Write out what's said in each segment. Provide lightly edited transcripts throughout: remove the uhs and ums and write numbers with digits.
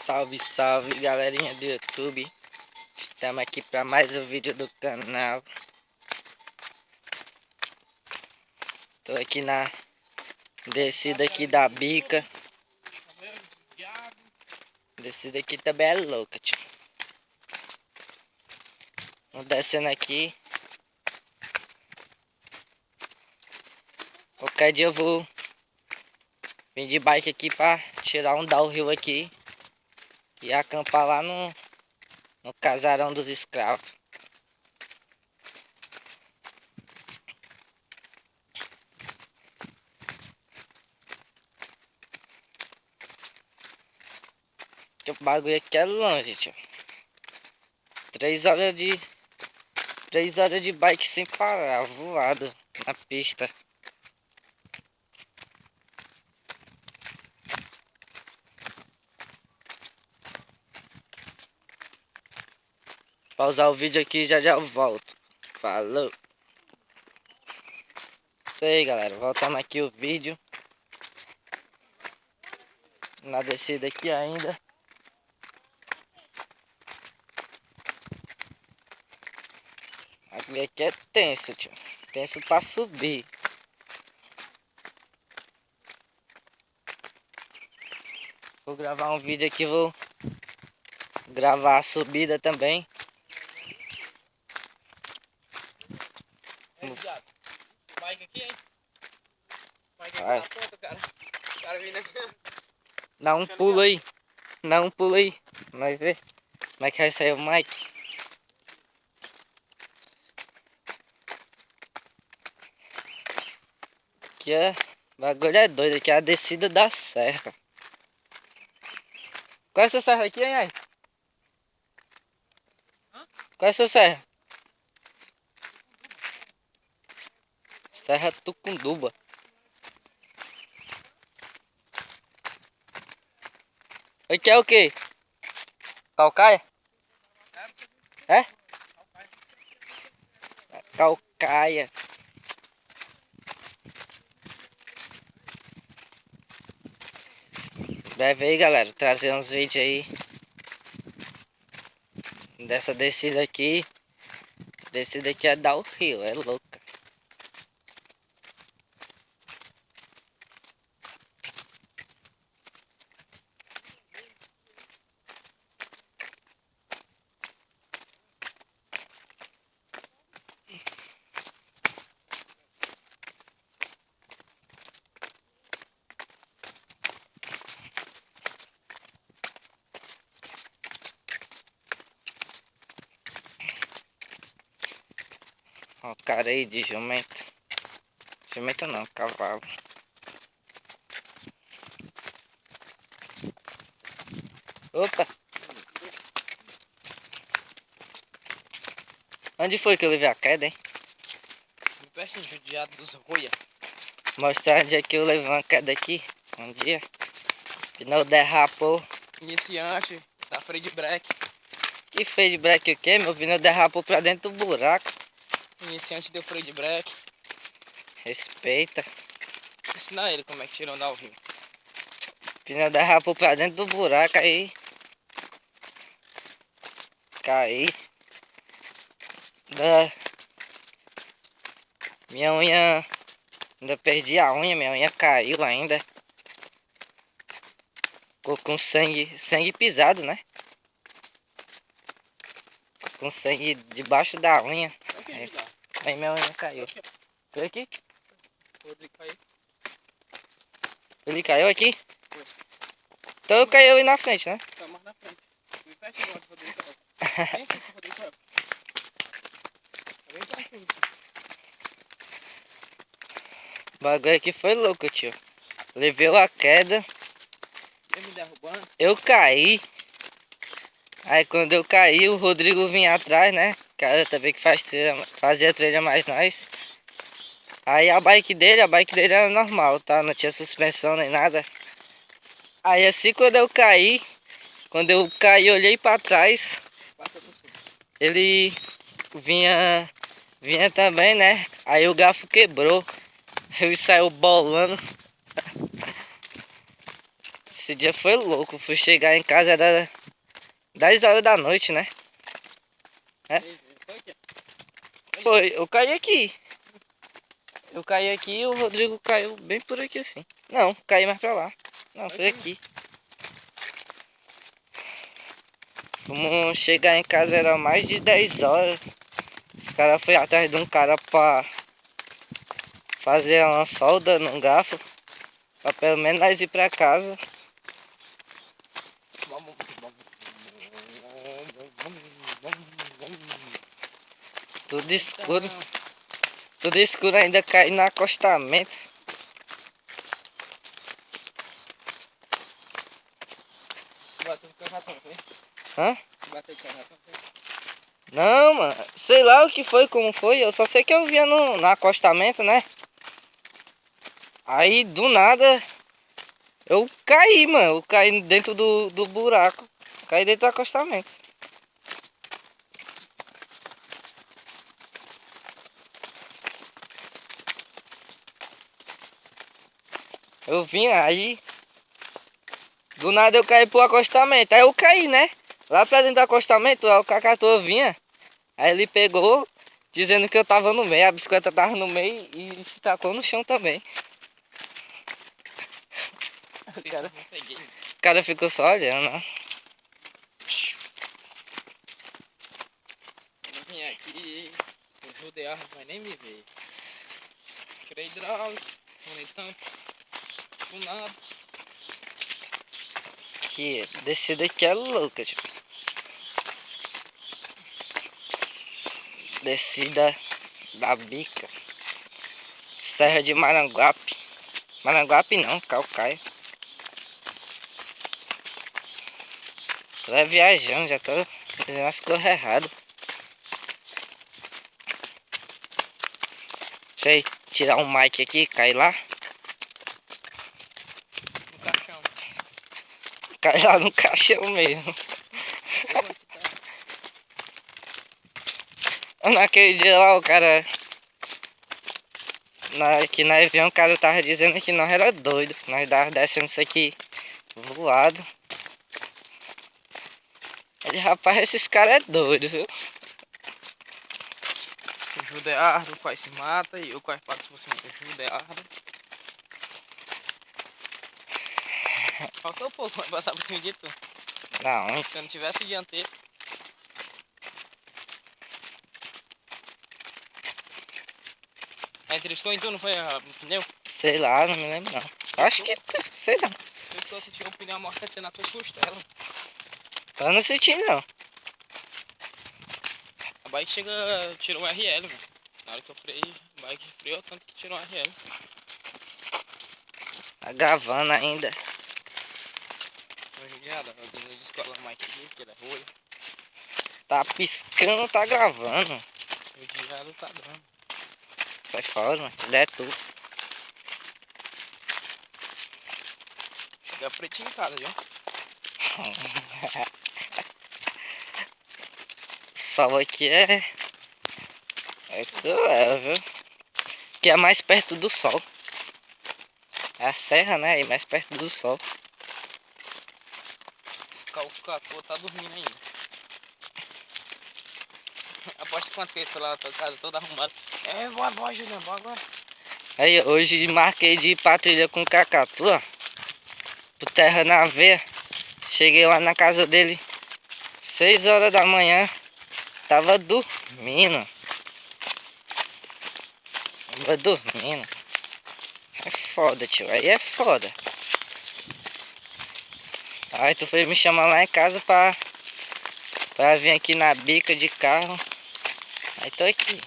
Salve, salve, galerinha do YouTube. Estamos aqui para mais um vídeo do canal. Tô aqui na descida aqui da bica. Descida aqui também é louca, tio. Vamos descendo aqui. Qualquer dia eu vou vir de bike aqui para tirar um downhill aqui e acampar lá no casarão dos escravos. Que o bagulho aqui é longe, tio. 3 horas de bike sem parar, voado na pista. Pausar o vídeo aqui e já eu volto. Falou. Isso aí, galera. Voltamos aqui o vídeo. Na descida aqui ainda. Aqui é tenso, tio. Tenso pra subir. Vou gravar um vídeo aqui, vou gravar a subida também. Bike aqui, hein? Bike aqui Vai. na ponta, cara. O cara vindo aqui. Dá um pulo aí. Dá um pulo aí. Nós ver como é que vai sair o Mike. Aqui é... O bagulho é doido. Aqui é a descida da serra. Qual é essa serra aqui, hein, aí? Qual é essa serra? Serra Tucunduba. Aqui é o que? Calcaia? É? Calcaia. Breve aí, galera, trazer uns vídeos aí dessa descida aqui. Descida aqui é downhill, é louca. Ó, o cara aí de jumento. Jumento não, cavalo. Opa! Onde foi que eu levei a queda, hein? Me peço judiado dos roia. Mostrar onde é que eu levei uma queda aqui. Um dia. Pneu derrapou. Iniciante da freio de breque. Que fez de break o quê? Meu pneu derrapou pra dentro do buraco. Iniciante deu freio de breque. Respeita. Ensinar ele como é que tira um downhill. Pneu derrapou pra dentro do buraco aí. Caí. Minha unha. Ainda perdi a unha, minha unha caiu ainda. Ficou com sangue pisado, né? Ficou com sangue debaixo da unha. Aí minha unha caiu. Foi aqui? Rodrigo caiu. Ele caiu aqui? Foi. Então eu caí ali na frente, né? Tá mais na frente. Me fecha agora, Rodrigo caiu. Vem aqui, Rodrigo caiu. Vem pra frente. O bagulho aqui foi louco, tio. Levei a queda. Vem me derrubando. Eu caí. Aí quando eu caí, o Rodrigo vinha atrás, né? Cara também que fazia trilha mais nós. Aí a bike dele era normal, tá? Não tinha suspensão nem nada. Aí assim quando eu caí, olhei pra trás. Ele vinha também, né? Aí o garfo quebrou. Ele saiu bolando. esse dia foi louco. Fui chegar em casa, era 10 horas da noite, né? É? Foi aqui. Foi, eu caí aqui. Eu caí aqui e o Rodrigo caiu bem por aqui assim. Não, caí mais pra lá. Não, foi aqui. Fomos chegar em casa, era mais de 10 horas. Os caras foram atrás de um cara pra fazer uma solda num garfo. Pra pelo menos nós ir pra casa. Tudo escuro. Tudo escuro, ainda cai no acostamento. Bateu com o ratão, foi? Hã? Bateu com o ratão, foi? Não, mano. Sei lá o que foi, como foi. Eu só sei que eu via no acostamento, né? Aí, do nada, eu caí, mano. Eu caí dentro do buraco. Caí dentro do acostamento. Eu vim aí. Do nada eu caí pro acostamento. Aí eu caí, né? Lá pra dentro do acostamento, o cacatua vinha. Aí ele pegou, dizendo que eu tava no meio. A bicicleta tava no meio e se tacou no chão também. O cara ficou só olhando, ó. Eu vim aqui, o rodear não vai nem me ver. Tirei hidráulico, então, do nada. Que descida aqui é louca, tipo. Descida da bica. Serra de Maranguape. Maranguape não, Calcaia. Tô viajando, já tô fazendo as coisas erradas. Deixa eu tirar um mic aqui, cai lá. No caixão. Cai lá no caixão mesmo. Naquele dia lá, o cara... Que nós vimos, o cara tava dizendo que nós era doido. Nós tava descendo isso aqui voado. Ele, rapaz, esses caras é doido, viu? O Judeardo quase se mata e eu quase passo por cima do Judeardo. Faltou pouco pra passar por cima de tu. Não, Se eu não tivesse dianteiro. Aí triscou em tu, não foi no pneu? sei lá, não me lembro não. Acho que, sei não. Triscou, tu tirou o pneu amortecendo na tua costela. Eu não senti não. A bike chega, tirou um RL, mano. Na hora que eu freiei, a bike freou tanto que tirou um RL. Tá gravando ainda. Tô judiado, eu dei de escola mais aqui, que ele é ruim. Tá piscando, tá gravando. O judiado tá dando. Sai fora, mano. Ele é tu. Chega pretinho em casa, viu? Sol aqui é... É cruel, viu? Que é mais perto do sol. É a serra, né? E mais perto do sol. O calcatua tá dormindo ainda. Aposto quanto que ele foi lá na tua casa, toda arrumada. É, boa, boa, Julião, boa agora. Aí, hoje marquei de ir pra trilha com o Cacatu, ó. Pro Terra na Veia. Cheguei lá na casa dele 6 horas da manhã. Tava dormindo. Tava dormindo. É foda, tio. Aí é foda. Aí tu foi me chamar lá em casa pra vir aqui na bica de carro. Aí tô aqui.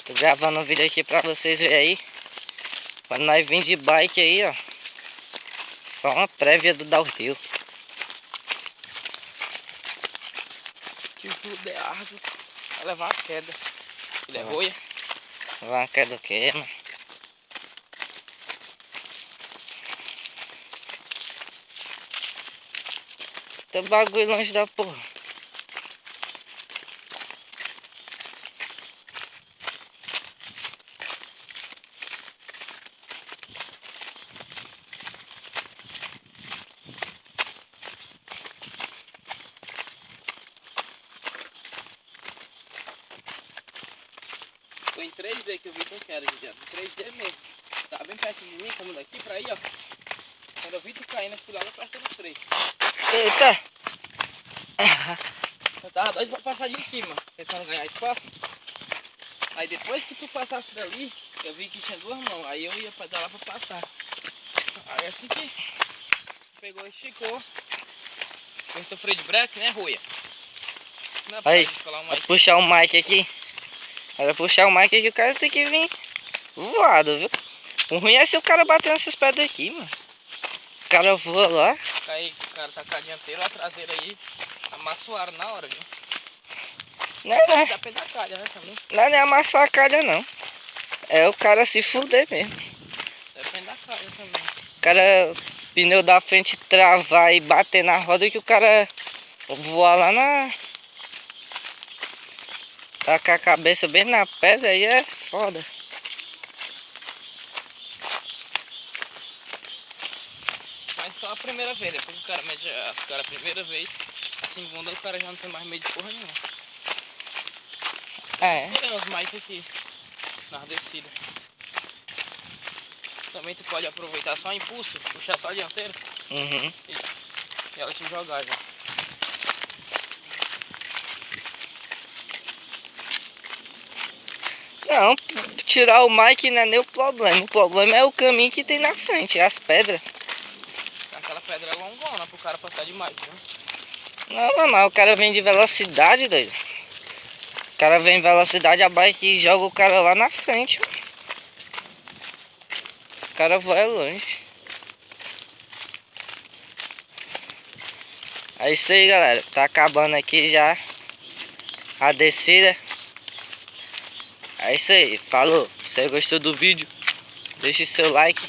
Tô gravando um vídeo aqui pra vocês verem aí. Quando nós vim de bike aí, ó. Só uma prévia do downhill. Que o Judeardo vai levar uma queda. Ele é roia. Vai quer do que, mano? Tem bagulho longe da porra. 3D que eu vi que eu quero, Juliano. 3D mesmo. Tá bem perto de mim, como daqui pra aí, ó. Quando eu vi tu caindo, eu fui lá perto dos 3. Eita! Eu tava doido pra passar de cima, tentando ganhar espaço. Aí depois que tu passasse dali, eu vi que tinha 2 mãos. Aí eu ia pra dar lá pra passar. Aí assim que pegou e esticou. Fez o freio de breque, né, Ruia? Não é pra Aí, descolar o vai mic. puxar o mic aqui. Vai puxar o mic aqui, o cara tem que vir voado, viu? O ruim é se o cara bater nessas pedras aqui, mano. O cara voa lá. Aí o cara tá com a dianteira, a traseira aí, amassoaram na hora, viu? Não é, Depende da calha, né, também. não é nem amassar a calha, não. É o cara se fuder mesmo. Depende da calha também. O cara, pneu da frente travar e bater na roda que o cara voar lá na... Tá com a cabeça bem na pedra, aí é foda. Mas só a primeira vez, depois que o cara mede as caras a primeira vez, a segunda o cara já não tem mais medo de porra nenhuma. É. Escolhendo os mic aqui, nas descidas. Também tu pode aproveitar só impulso, puxar só a dianteira Uhum. e ela te jogar já. Não, tirar o mic não é nem o problema. O problema é o caminho que tem na frente, as pedras. Aquela pedra é longona pro cara passar de mic, né? Não, mas o cara vem de velocidade, doido. O cara vem em velocidade, a bike joga o cara lá na frente. O cara vai longe. É isso aí, galera. Tá acabando aqui já a descida. É isso aí. Falou. Se você gostou do vídeo, deixe seu like.